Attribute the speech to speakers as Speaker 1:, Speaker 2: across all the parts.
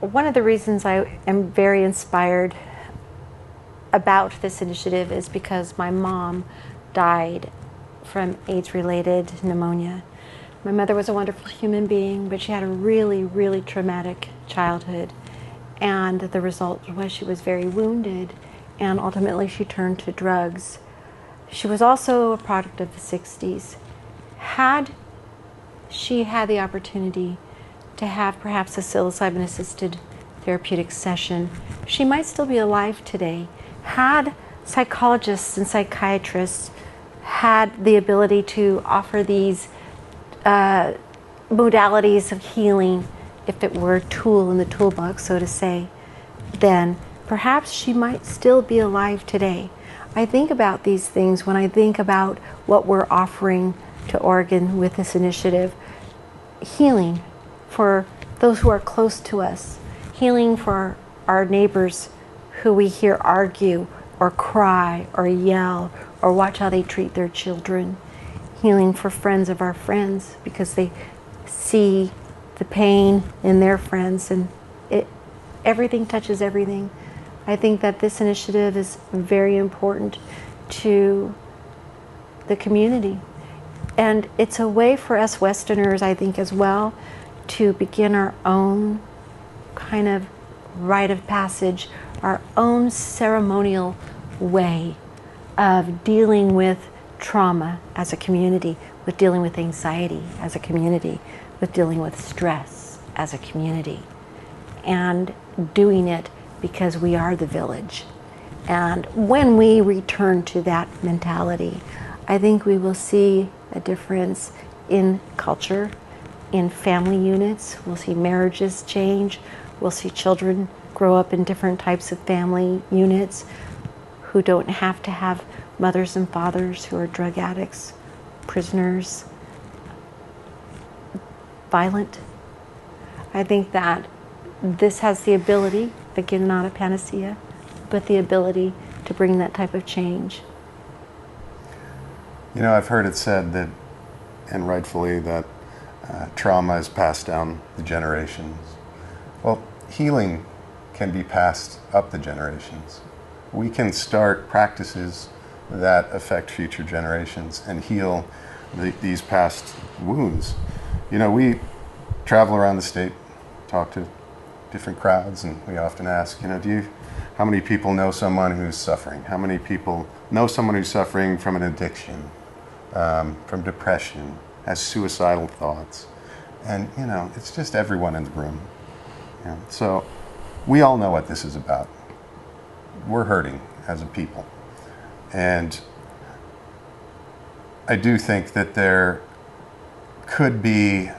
Speaker 1: one of the reasons I am very inspired about this initiative is because my mom died from AIDS-related pneumonia. My mother was a wonderful human being, but she had a really, really traumatic childhood. And the result was she was very wounded, and ultimately she turned to drugs. She was also a product of the 60s. Had she had the opportunity to have perhaps a psilocybin-assisted therapeutic session, she might still be alive today. Had psychologists and psychiatrists had the ability to offer these modalities of healing, if it were a tool in the toolbox, so to say, then perhaps she might still be alive today. I think about these things when I think about what we're offering to Oregon with this initiative. Healing for those who are close to us, healing for our neighbors who we hear argue or cry or yell or watch how they treat their children, healing for friends of our friends because they see the pain in their friends, and everything touches everything. I think that this initiative is very important to the community. And it's a way for us Westerners, I think, as well, to begin our own kind of rite of passage, our own ceremonial way of dealing with trauma as a community, with dealing with anxiety as a community, with dealing with stress as a community, and doing it because we are the village. And when we return to that mentality, I think we will see a difference in culture, in family units. We'll see marriages change. We'll see children grow up in different types of family units who don't have to have mothers and fathers who are drug addicts, prisoners, violent. I think that this has the ability, again, not a panacea, but the ability to bring that type of change.
Speaker 2: You know, I've heard it said that, and rightfully, that trauma is passed down the generations. Well, healing can be passed up the generations. We can start practices that affect future generations and heal these past wounds. You know, we travel around the state, talk to different crowds, and we often ask, you know, how many people know someone who's suffering? How many people know someone who's suffering from an addiction, from depression, has suicidal thoughts? And, you know, it's just everyone in the room. You know, so we all know what this is about. We're hurting as a people. And I do think that there could be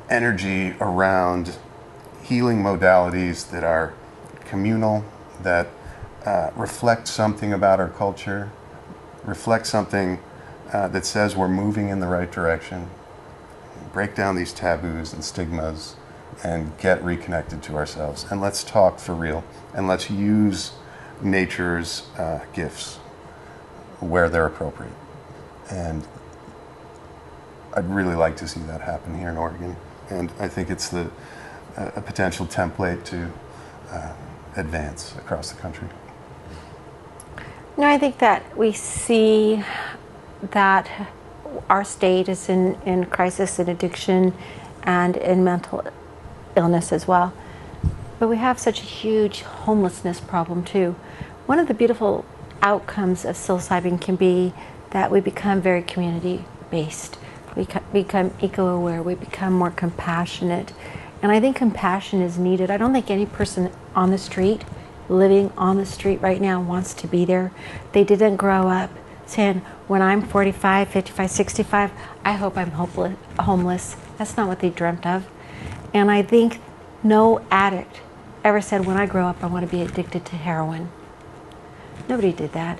Speaker 2: energy around healing modalities that are communal, that reflect something about our culture, reflect something that says we're moving in the right direction, break down these taboos and stigmas, and get reconnected to ourselves. And let's talk for real, and let's use nature's gifts where they're appropriate. And I'd really like to see that happen here in Oregon. And I think it's a potential template to advance across the country.
Speaker 1: No, I think that we see that our state is in crisis and addiction and in mental illness as well. But we have such a huge homelessness problem too. One of the beautiful outcomes of psilocybin can be that we become very community-based. We become eco-aware, we become more compassionate. And I think compassion is needed. I don't think any person on the street, living on the street right now, wants to be there. They didn't grow up saying, when I'm 45, 55, 65, I hope I'm homeless. That's not what they dreamt of. And I think no addict ever said, when I grow up, I want to be addicted to heroin. Nobody did that.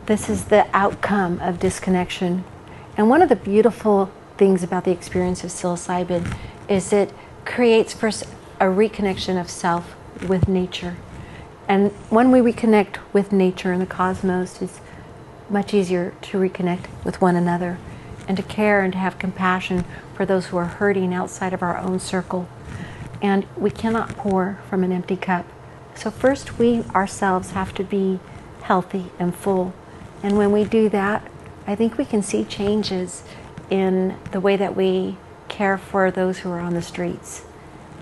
Speaker 1: This is the outcome of disconnection. And one of the beautiful things about the experience of psilocybin is it creates first a reconnection of self with nature. And when we reconnect with nature and the cosmos, it's much easier to reconnect with one another and to care and to have compassion for those who are hurting outside of our own circle. And we cannot pour from an empty cup. So first we ourselves have to be healthy and full. And when we do that, I think we can see changes in the way that we care for those who are on the streets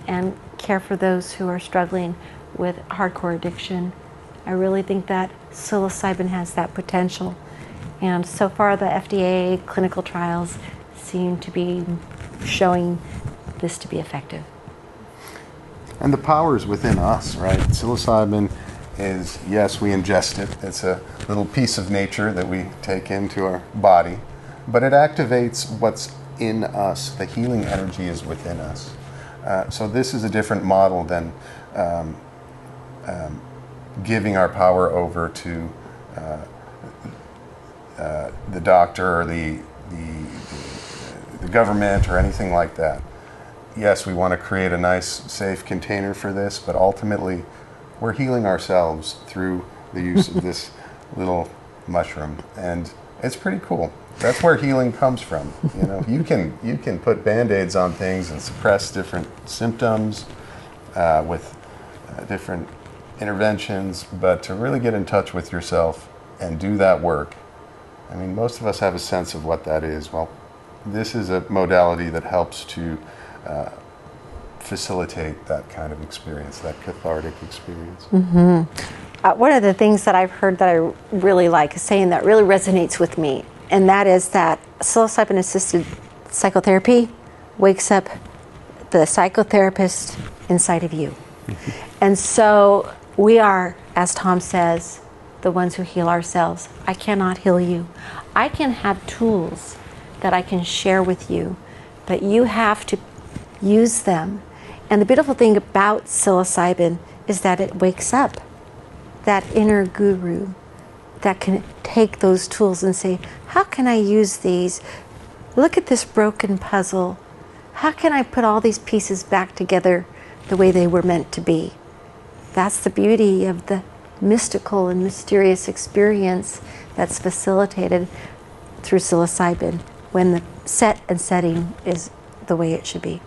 Speaker 1: and care for those who are struggling with hardcore addiction. I really think that psilocybin has that potential. And so far the FDA clinical trials seem to be showing this to be effective.
Speaker 2: And the power is within us, right? Psilocybin is, yes, we ingest it. It's a little piece of nature that we take into our body, but it activates what's in us. The healing energy is within us. So this is a different model than giving our power over to the doctor or the government or anything like that. Yes, we want to create a nice, safe container for this, but ultimately we're healing ourselves through the use of this little mushroom, and it's pretty cool. That's where healing comes from. You know, you can put Band-Aids on things and suppress different symptoms with different interventions, but to really get in touch with yourself and do that work, I mean, most of us have a sense of what that is. Well, this is a modality that helps to facilitate that kind of experience, that cathartic experience.
Speaker 1: Mm-hmm. One of the things that I've heard that I really like, a saying that really resonates with me, and that is that psilocybin-assisted psychotherapy wakes up the psychotherapist inside of you. And so we are, as Tom says, the ones who heal ourselves. I cannot heal you. I can have tools that I can share with you, but you have to use them. And the beautiful thing about psilocybin is that it wakes up that inner guru that can take those tools and say, how can I use these? Look at this broken puzzle. How can I put all these pieces back together the way they were meant to be? That's the beauty of the mystical and mysterious experience that's facilitated through psilocybin when the set and setting is the way it should be.